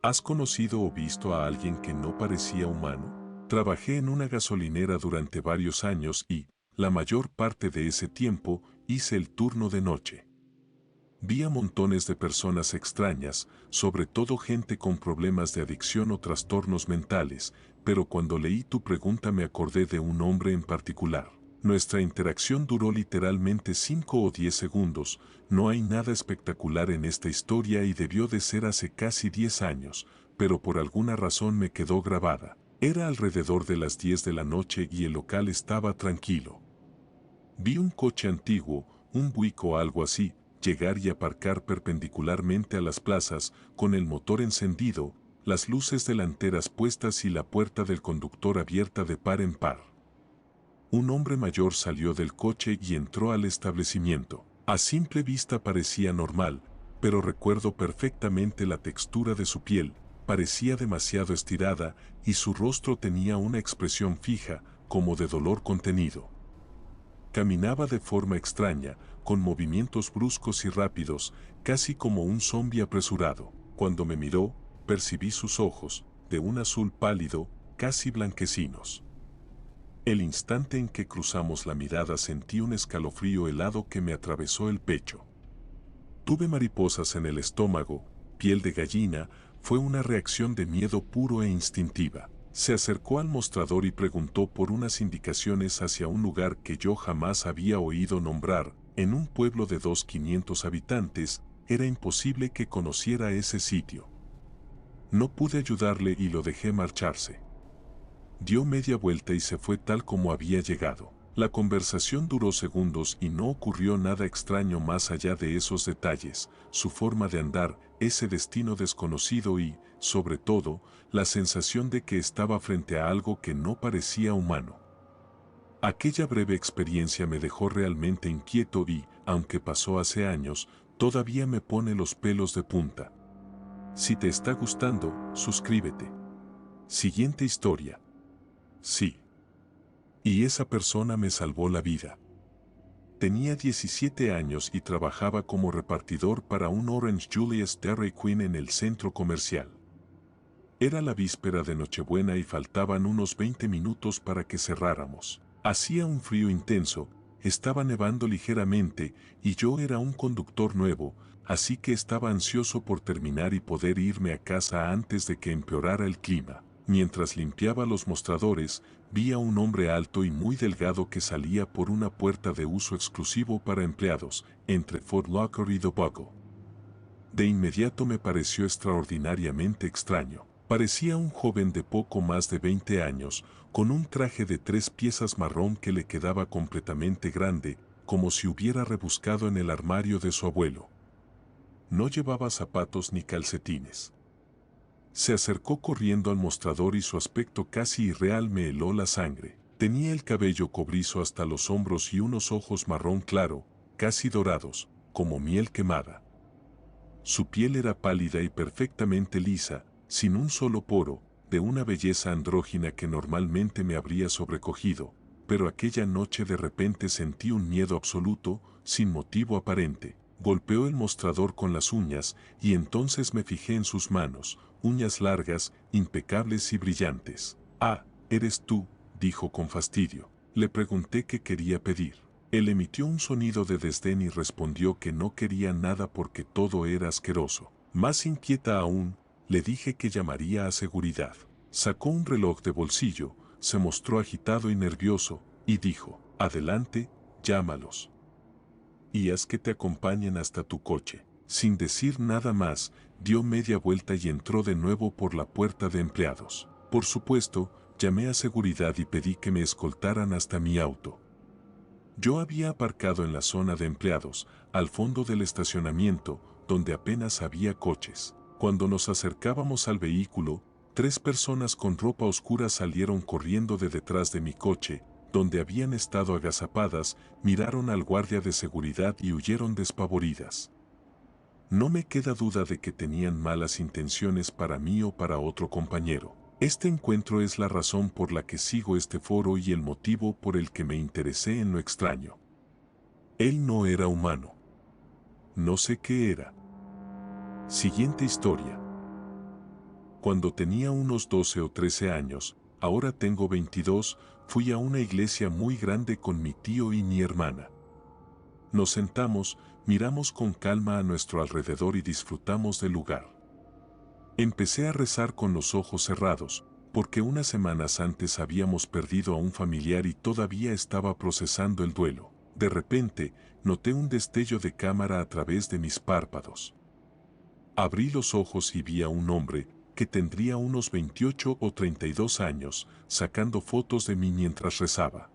¿Has conocido o visto a alguien que no parecía humano? Trabajé en una gasolinera durante varios años y, la mayor parte de ese tiempo, hice el turno de noche. Vi a montones de personas extrañas, sobre todo gente con problemas de adicción o trastornos mentales, pero cuando leí tu pregunta me acordé de un hombre en particular. Nuestra interacción duró literalmente 5 o 10 segundos, no hay nada espectacular en esta historia y debió de ser hace casi 10 años, pero por alguna razón me quedó grabada. Era alrededor de las 10 de la noche y el local estaba tranquilo. Vi un coche antiguo, un Buick o algo así, llegar y aparcar perpendicularmente a las plazas, con el motor encendido, las luces delanteras puestas y la puerta del conductor abierta de par en par. Un hombre mayor salió del coche y entró al establecimiento. A simple vista parecía normal, pero recuerdo perfectamente la textura de su piel, parecía demasiado estirada y su rostro tenía una expresión fija, como de dolor contenido. Caminaba de forma extraña, con movimientos bruscos y rápidos, casi como un zombi apresurado. Cuando me miró, percibí sus ojos, de un azul pálido, casi blanquecinos. El instante en que cruzamos la mirada sentí un escalofrío helado que me atravesó el pecho. Tuve mariposas en el estómago, piel de gallina, fue una reacción de miedo puro e instintiva. Se acercó al mostrador y preguntó por unas indicaciones hacia un lugar que yo jamás había oído nombrar. En un pueblo de 500 habitantes, era imposible que conociera ese sitio. No pude ayudarle y lo dejé marcharse. Dio media vuelta y se fue tal como había llegado. La conversación duró segundos y no ocurrió nada extraño más allá de esos detalles, su forma de andar, ese destino desconocido y, sobre todo, la sensación de que estaba frente a algo que no parecía humano. Aquella breve experiencia me dejó realmente inquieto y, aunque pasó hace años, todavía me pone los pelos de punta. Si te está gustando, suscríbete. Siguiente historia. Sí. Y esa persona me salvó la vida. Tenía 17 años y trabajaba como repartidor para un Orange Julius Dairy Queen en el centro comercial. Era la víspera de Nochebuena y faltaban unos 20 minutos para que cerráramos. Hacía un frío intenso, estaba nevando ligeramente y yo era un conductor nuevo, así que estaba ansioso por terminar y poder irme a casa antes de que empeorara el clima. Mientras limpiaba los mostradores, vi a un hombre alto y muy delgado que salía por una puerta de uso exclusivo para empleados, entre Foot Locker y The Buckle. De inmediato me pareció extraordinariamente extraño. Parecía un joven de poco más de 20 años, con un traje de 3 piezas marrón que le quedaba completamente grande, como si hubiera rebuscado en el armario de su abuelo. No llevaba zapatos ni calcetines. Se acercó corriendo al mostrador y su aspecto casi irreal me heló la sangre. Tenía el cabello cobrizo hasta los hombros y unos ojos marrón claro, casi dorados, como miel quemada. Su piel era pálida y perfectamente lisa, sin un solo poro, de una belleza andrógina que normalmente me habría sobrecogido, pero aquella noche de repente sentí un miedo absoluto, sin motivo aparente. Golpeó el mostrador con las uñas y entonces me fijé en sus manos, uñas largas, impecables y brillantes. «Ah, eres tú», dijo con fastidio. Le pregunté qué quería pedir. Él emitió un sonido de desdén y respondió que no quería nada porque todo era asqueroso. Más inquieta aún, le dije que llamaría a seguridad. Sacó un reloj de bolsillo, se mostró agitado y nervioso, y dijo, «Adelante, llámalos. Y haz que te acompañen hasta tu coche». Sin decir nada más, dio media vuelta y entró de nuevo por la puerta de empleados. Por supuesto, llamé a seguridad y pedí que me escoltaran hasta mi auto. Yo había aparcado en la zona de empleados, al fondo del estacionamiento, donde apenas había coches. Cuando nos acercábamos al vehículo, 3 personas con ropa oscura salieron corriendo de detrás de mi coche, donde habían estado agazapadas, miraron al guardia de seguridad y huyeron despavoridas. No me queda duda de que tenían malas intenciones para mí o para otro compañero. Este encuentro es la razón por la que sigo este foro y el motivo por el que me interesé en lo extraño. Él no era humano. No sé qué era. Siguiente historia. Cuando tenía unos 12 o 13 años, ahora tengo 22, fui a una iglesia muy grande con mi tío y mi hermana. Nos sentamos, miramos con calma a nuestro alrededor y disfrutamos del lugar. Empecé a rezar con los ojos cerrados, porque unas semanas antes habíamos perdido a un familiar y todavía estaba procesando el duelo. De repente, noté un destello de cámara a través de mis párpados. Abrí los ojos y vi a un hombre, que tendría unos 28 o 32 años, sacando fotos de mí mientras rezaba.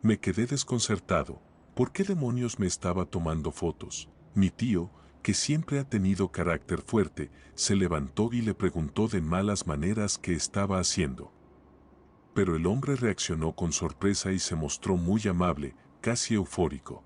Me quedé desconcertado. ¿Por qué demonios me estaba tomando fotos? Mi tío, que siempre ha tenido carácter fuerte, se levantó y le preguntó de malas maneras qué estaba haciendo. Pero el hombre reaccionó con sorpresa y se mostró muy amable, casi eufórico.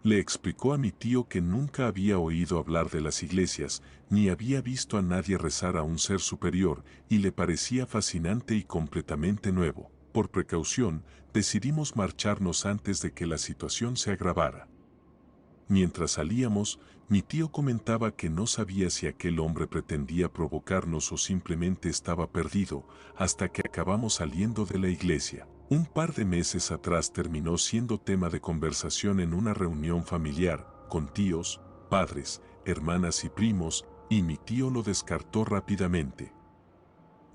Le explicó a mi tío que nunca había oído hablar de las iglesias, ni había visto a nadie rezar a un ser superior, y le parecía fascinante y completamente nuevo. Por precaución, decidimos marcharnos antes de que la situación se agravara. Mientras salíamos, mi tío comentaba que no sabía si aquel hombre pretendía provocarnos o simplemente estaba perdido, hasta que acabamos saliendo de la iglesia. Un par de meses atrás terminó siendo tema de conversación en una reunión familiar, con tíos, padres, hermanas y primos, y mi tío lo descartó rápidamente.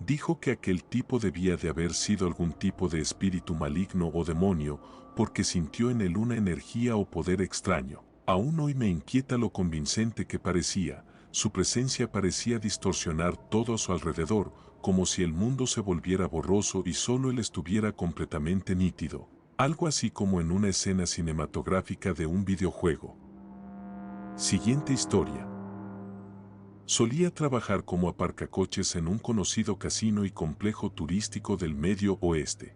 Dijo que aquel tipo debía de haber sido algún tipo de espíritu maligno o demonio, porque sintió en él una energía o poder extraño. Aún hoy me inquieta lo convincente que parecía. Su presencia parecía distorsionar todo a su alrededor, como si el mundo se volviera borroso y solo él estuviera completamente nítido. Algo así como en una escena cinematográfica de un videojuego. Siguiente historia. Solía trabajar como aparcacoches en un conocido casino y complejo turístico del Medio Oeste.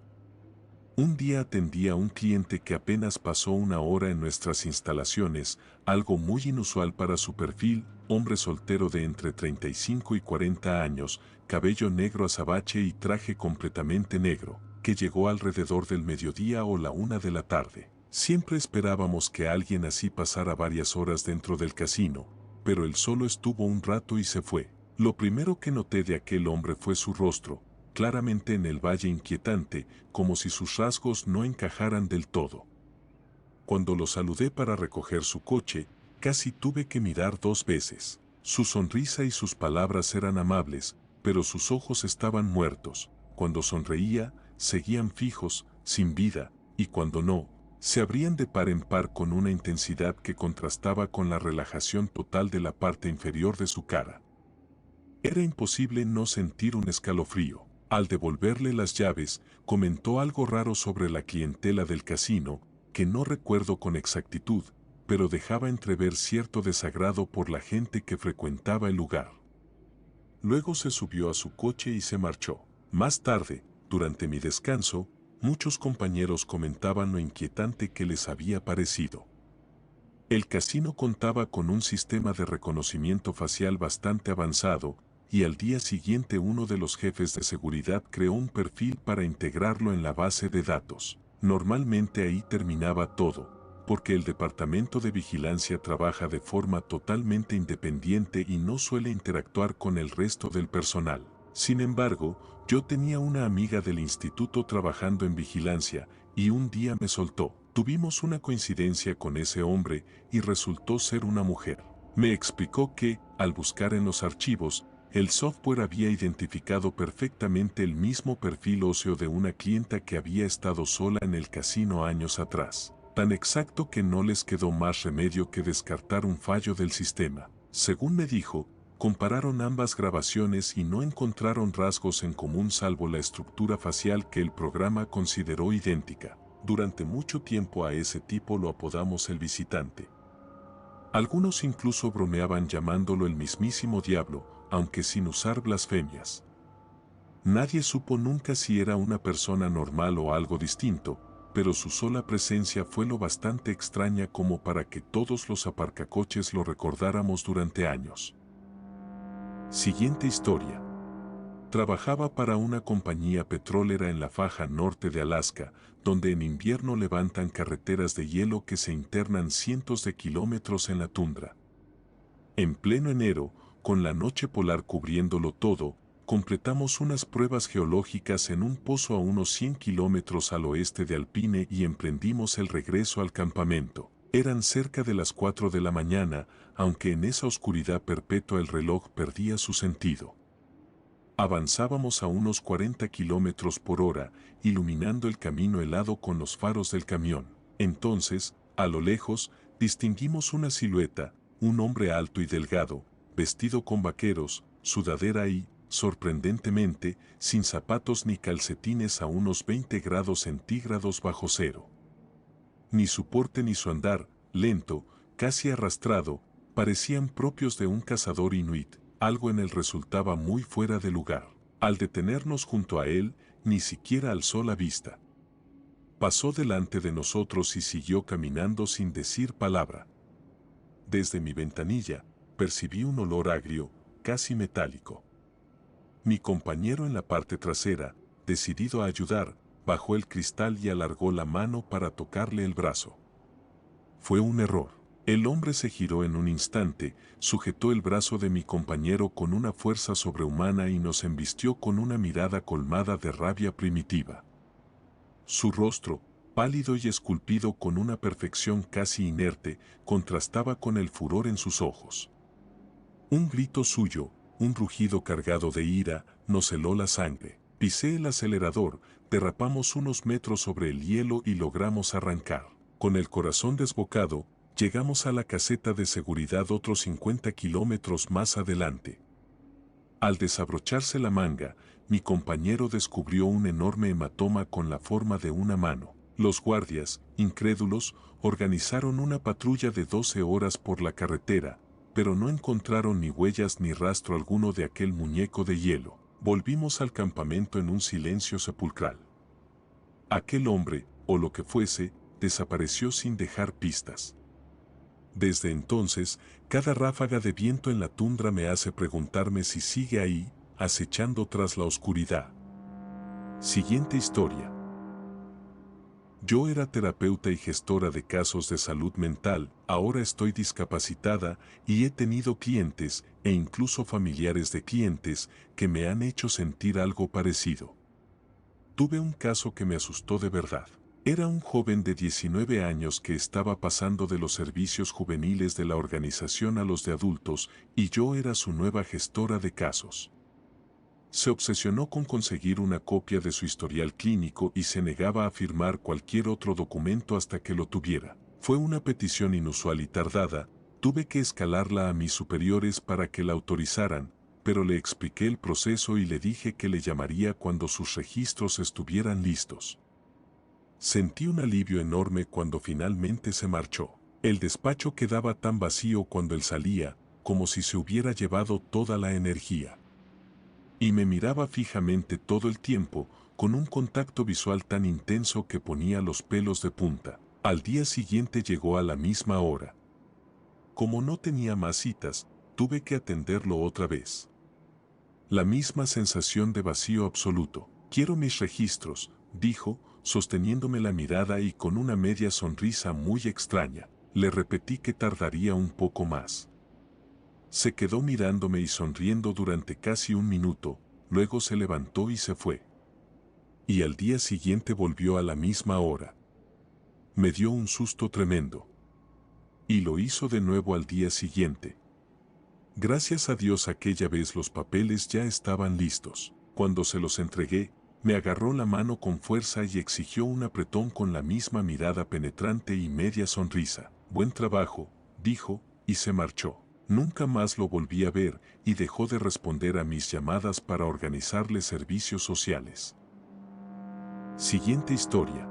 Un día atendí a un cliente que apenas pasó una hora en nuestras instalaciones, algo muy inusual para su perfil, hombre soltero de entre 35 y 40 años, cabello negro azabache y traje completamente negro, que llegó alrededor del mediodía o la 1 de la tarde. Siempre esperábamos que alguien así pasara varias horas dentro del casino, pero él solo estuvo un rato y se fue. Lo primero que noté de aquel hombre fue su rostro, claramente en el valle inquietante, como si sus rasgos no encajaran del todo. Cuando lo saludé para recoger su coche, casi tuve que mirar 2 veces. Su sonrisa y sus palabras eran amables, pero sus ojos estaban muertos. Cuando sonreía, seguían fijos, sin vida, y cuando no, se abrían de par en par con una intensidad que contrastaba con la relajación total de la parte inferior de su cara. Era imposible no sentir un escalofrío. Al devolverle las llaves, comentó algo raro sobre la clientela del casino, que no recuerdo con exactitud, pero dejaba entrever cierto desagrado por la gente que frecuentaba el lugar. Luego se subió a su coche y se marchó. Más tarde, durante mi descanso, muchos compañeros comentaban lo inquietante que les había parecido. El casino contaba con un sistema de reconocimiento facial bastante avanzado, y al día siguiente uno de los jefes de seguridad creó un perfil para integrarlo en la base de datos. Normalmente ahí terminaba todo, porque el departamento de vigilancia trabaja de forma totalmente independiente y no suele interactuar con el resto del personal. Sin embargo, yo tenía una amiga del instituto trabajando en vigilancia, y un día me soltó. Tuvimos una coincidencia con ese hombre y resultó ser una mujer. Me explicó que, al buscar en los archivos, el software había identificado perfectamente el mismo perfil óseo de una clienta que había estado sola en el casino años atrás. Tan exacto que no les quedó más remedio que descartar un fallo del sistema. Según me dijo, compararon ambas grabaciones y no encontraron rasgos en común salvo la estructura facial que el programa consideró idéntica. Durante mucho tiempo a ese tipo lo apodamos el visitante. Algunos incluso bromeaban llamándolo el mismísimo diablo, aunque sin usar blasfemias. Nadie supo nunca si era una persona normal o algo distinto, pero su sola presencia fue lo bastante extraña como para que todos los aparcacoches lo recordáramos durante años. Siguiente historia. Trabajaba para una compañía petrolera en la faja norte de Alaska, donde en invierno levantan carreteras de hielo que se internan cientos de kilómetros en la tundra. En pleno enero, con la noche polar cubriéndolo todo, completamos unas pruebas geológicas en un pozo a unos 100 kilómetros al oeste de Alpine y emprendimos el regreso al campamento. Eran cerca de las 4 de la mañana, aunque en esa oscuridad perpetua el reloj perdía su sentido. Avanzábamos a unos 40 kilómetros por hora, iluminando el camino helado con los faros del camión. Entonces, a lo lejos, distinguimos una silueta, un hombre alto y delgado, vestido con vaqueros, sudadera y, sorprendentemente, sin zapatos ni calcetines a unos 20 grados centígrados bajo cero. Ni su porte ni su andar, lento, casi arrastrado, parecían propios de un cazador inuit. Algo en él resultaba muy fuera de lugar. Al detenernos junto a él, ni siquiera alzó la vista. Pasó delante de nosotros y siguió caminando sin decir palabra. Desde mi ventanilla, percibí un olor agrio, casi metálico. Mi compañero en la parte trasera, decidido a ayudar, bajó el cristal y alargó la mano para tocarle el brazo. Fue un error. El hombre se giró en un instante, sujetó el brazo de mi compañero con una fuerza sobrehumana y nos embistió con una mirada colmada de rabia primitiva. Su rostro, pálido y esculpido con una perfección casi inerte, contrastaba con el furor en sus ojos. Un grito suyo, un rugido cargado de ira, nos heló la sangre. Pisé el acelerador, derrapamos unos metros sobre el hielo y logramos arrancar. Con el corazón desbocado, llegamos a la caseta de seguridad otros 50 kilómetros más adelante. Al desabrocharse la manga, mi compañero descubrió un enorme hematoma con la forma de una mano. Los guardias, incrédulos, organizaron una patrulla de 12 horas por la carretera, pero no encontraron ni huellas ni rastro alguno de aquel muñeco de hielo. Volvimos al campamento en un silencio sepulcral. Aquel hombre, o lo que fuese, desapareció sin dejar pistas. Desde entonces, cada ráfaga de viento en la tundra me hace preguntarme si sigue ahí, acechando tras la oscuridad. Siguiente historia. Yo era terapeuta y gestora de casos de salud mental, ahora estoy discapacitada y he tenido clientes, e incluso familiares de clientes, que me han hecho sentir algo parecido. Tuve un caso que me asustó de verdad. Era un joven de 19 años que estaba pasando de los servicios juveniles de la organización a los de adultos, y yo era su nueva gestora de casos. Se obsesionó con conseguir una copia de su historial clínico y se negaba a firmar cualquier otro documento hasta que lo tuviera. Fue una petición inusual y tardada, tuve que escalarla a mis superiores para que la autorizaran, pero le expliqué el proceso y le dije que le llamaría cuando sus registros estuvieran listos. Sentí un alivio enorme cuando finalmente se marchó. El despacho quedaba tan vacío cuando él salía, como si se hubiera llevado toda la energía. Y me miraba fijamente todo el tiempo, con un contacto visual tan intenso que ponía los pelos de punta. Al día siguiente llegó a la misma hora. Como no tenía más citas, tuve que atenderlo otra vez. La misma sensación de vacío absoluto. Quiero mis registros, dijo, sosteniéndome la mirada y con una media sonrisa muy extraña. Le repetí que tardaría un poco más. Se quedó mirándome y sonriendo durante casi un minuto, luego se levantó y se fue. Y al día siguiente volvió a la misma hora. Me dio un susto tremendo. Y lo hizo de nuevo al día siguiente. Gracias a Dios aquella vez los papeles ya estaban listos. Cuando se los entregué, me agarró la mano con fuerza y exigió un apretón con la misma mirada penetrante y media sonrisa. Buen trabajo, dijo, y se marchó. Nunca más lo volví a ver y dejó de responder a mis llamadas para organizarle servicios sociales. Siguiente historia.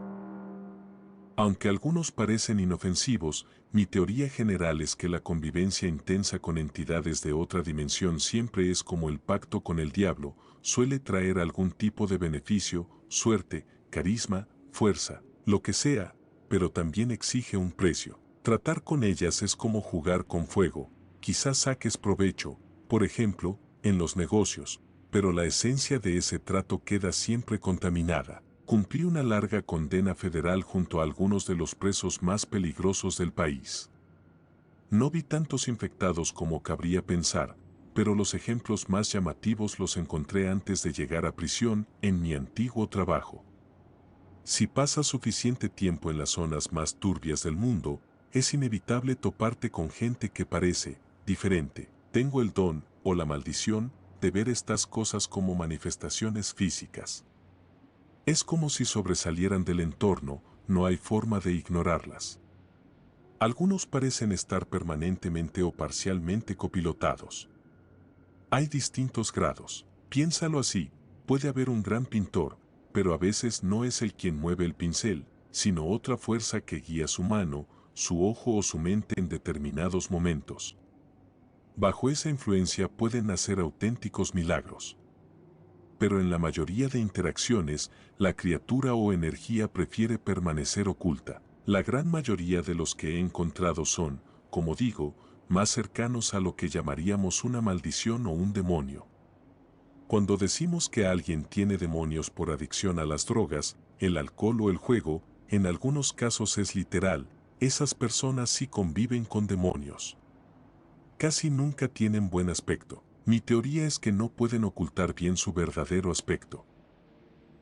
Aunque algunos parecen inofensivos, mi teoría general es que la convivencia intensa con entidades de otra dimensión siempre es como el pacto con el diablo, suele traer algún tipo de beneficio, suerte, carisma, fuerza, lo que sea, pero también exige un precio. Tratar con ellas es como jugar con fuego. Quizás saques provecho, por ejemplo, en los negocios, pero la esencia de ese trato queda siempre contaminada. Cumplí una larga condena federal junto a algunos de los presos más peligrosos del país. No vi tantos infectados como cabría pensar, pero los ejemplos más llamativos los encontré antes de llegar a prisión en mi antiguo trabajo. Si pasas suficiente tiempo en las zonas más turbias del mundo, es inevitable toparte con gente que parece diferente. Tengo el don, o la maldición, de ver estas cosas como manifestaciones físicas. Es como si sobresalieran del entorno, no hay forma de ignorarlas. Algunos parecen estar permanentemente o parcialmente copilotados. Hay distintos grados. Piénsalo así, puede haber un gran pintor, pero a veces no es él quien mueve el pincel, sino otra fuerza que guía su mano, su ojo o su mente en determinados momentos. Bajo esa influencia pueden nacer auténticos milagros. Pero en la mayoría de interacciones, la criatura o energía prefiere permanecer oculta. La gran mayoría de los que he encontrado son, como digo, más cercanos a lo que llamaríamos una maldición o un demonio. Cuando decimos que alguien tiene demonios por adicción a las drogas, el alcohol o el juego, en algunos casos es literal, esas personas sí conviven con demonios. Casi nunca tienen buen aspecto. Mi teoría es que no pueden ocultar bien su verdadero aspecto.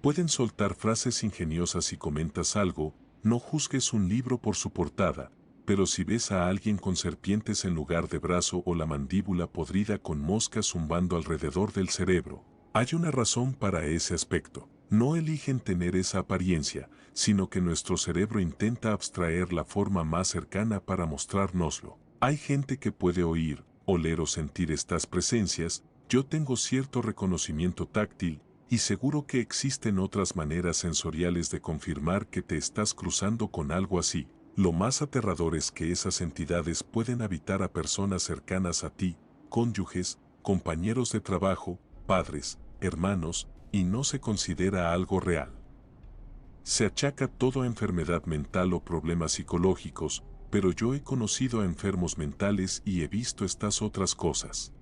Pueden soltar frases ingeniosas si comentas algo, no juzgues un libro por su portada, pero si ves a alguien con serpientes en lugar de brazo o la mandíbula podrida con moscas zumbando alrededor del cerebro, hay una razón para ese aspecto. No eligen tener esa apariencia, sino que nuestro cerebro intenta abstraer la forma más cercana para mostrárnoslo. Hay gente que puede oír, oler o sentir estas presencias, yo tengo cierto reconocimiento táctil, y seguro que existen otras maneras sensoriales de confirmar que te estás cruzando con algo así. Lo más aterrador es que esas entidades pueden habitar a personas cercanas a ti, cónyuges, compañeros de trabajo, padres, hermanos, y no se considera algo real. Se achaca todo a enfermedad mental o problemas psicológicos, pero yo he conocido a enfermos mentales y he visto estas otras cosas.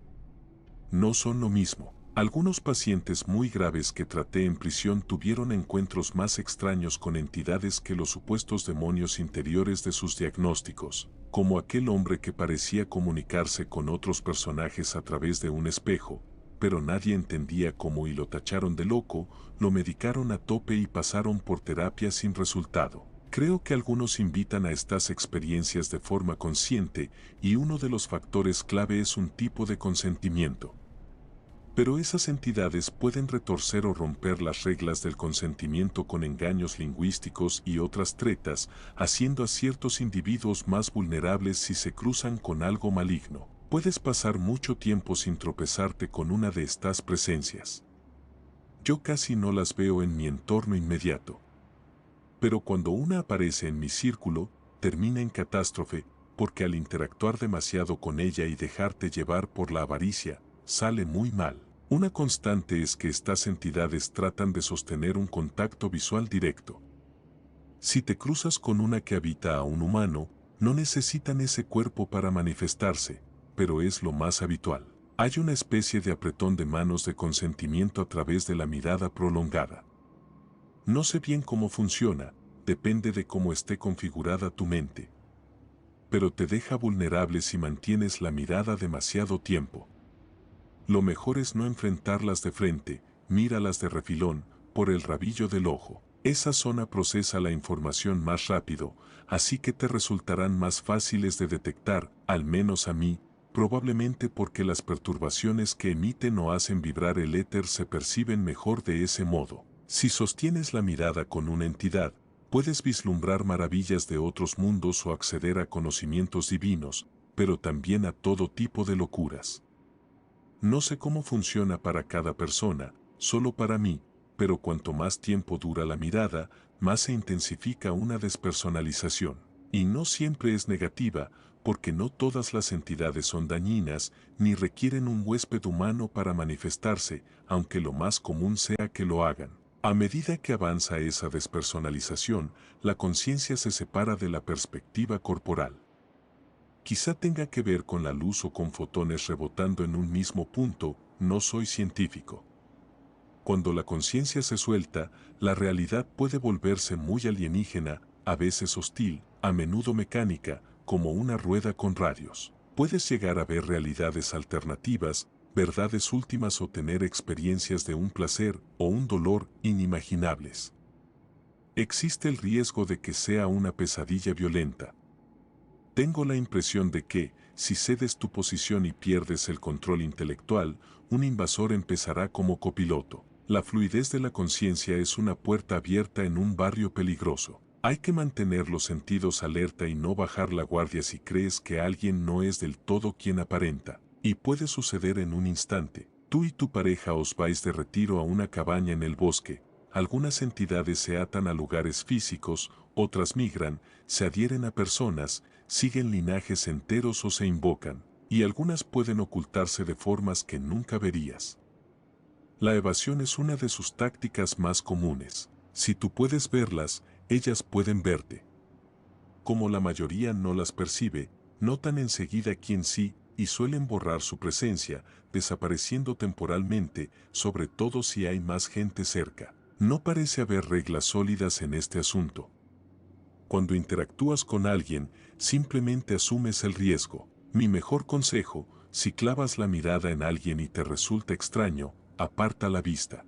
No son lo mismo. Algunos pacientes muy graves que traté en prisión tuvieron encuentros más extraños con entidades que los supuestos demonios interiores de sus diagnósticos, como aquel hombre que parecía comunicarse con otros personajes a través de un espejo, pero nadie entendía cómo y lo tacharon de loco, lo medicaron a tope y pasaron por terapia sin resultado. Creo que algunos invitan a estas experiencias de forma consciente y uno de los factores clave es un tipo de consentimiento. Pero esas entidades pueden retorcer o romper las reglas del consentimiento con engaños lingüísticos y otras tretas, haciendo a ciertos individuos más vulnerables si se cruzan con algo maligno. Puedes pasar mucho tiempo sin tropezarte con una de estas presencias. Yo casi no las veo en mi entorno inmediato. Pero cuando una aparece en mi círculo, termina en catástrofe, porque al interactuar demasiado con ella y dejarte llevar por la avaricia, sale muy mal. Una constante es que estas entidades tratan de sostener un contacto visual directo. Si te cruzas con una que habita a un humano, no necesitan ese cuerpo para manifestarse, pero es lo más habitual. Hay una especie de apretón de manos de consentimiento a través de la mirada prolongada. No sé bien cómo funciona, depende de cómo esté configurada tu mente. Pero te deja vulnerable si mantienes la mirada demasiado tiempo. Lo mejor es no enfrentarlas de frente, míralas de refilón, por el rabillo del ojo. Esa zona procesa la información más rápido, así que te resultarán más fáciles de detectar, al menos a mí, probablemente porque las perturbaciones que emiten o hacen vibrar el éter se perciben mejor de ese modo. Si sostienes la mirada con una entidad, puedes vislumbrar maravillas de otros mundos o acceder a conocimientos divinos, pero también a todo tipo de locuras. No sé cómo funciona para cada persona, solo para mí, pero cuanto más tiempo dura la mirada, más se intensifica una despersonalización. Y no siempre es negativa, porque no todas las entidades son dañinas, ni requieren un huésped humano para manifestarse, aunque lo más común sea que lo hagan. A medida que avanza esa despersonalización, la conciencia se separa de la perspectiva corporal. Quizá tenga que ver con la luz o con fotones rebotando en un mismo punto, no soy científico. Cuando la conciencia se suelta, la realidad puede volverse muy alienígena, a veces hostil, a menudo mecánica, como una rueda con radios. Puedes llegar a ver realidades alternativas, verdades últimas o tener experiencias de un placer o un dolor inimaginables. Existe el riesgo de que sea una pesadilla violenta. Tengo la impresión de que, si cedes tu posición y pierdes el control intelectual, un invasor empezará como copiloto. La fluidez de la conciencia es una puerta abierta en un barrio peligroso. Hay que mantener los sentidos alerta y no bajar la guardia si crees que alguien no es del todo quien aparenta. Y puede suceder en un instante. Tú y tu pareja os vais de retiro a una cabaña en el bosque. Algunas entidades se atan a lugares físicos, otras migran, se adhieren a personas, siguen linajes enteros o se invocan, y algunas pueden ocultarse de formas que nunca verías. La evasión es una de sus tácticas más comunes. Si tú puedes verlas, ellas pueden verte. Como la mayoría no las percibe, notan enseguida quién sí y suelen borrar su presencia, desapareciendo temporalmente, sobre todo si hay más gente cerca. No parece haber reglas sólidas en este asunto. Cuando interactúas con alguien, simplemente asumes el riesgo. Mi mejor consejo, si clavas la mirada en alguien y te resulta extraño, aparta la vista.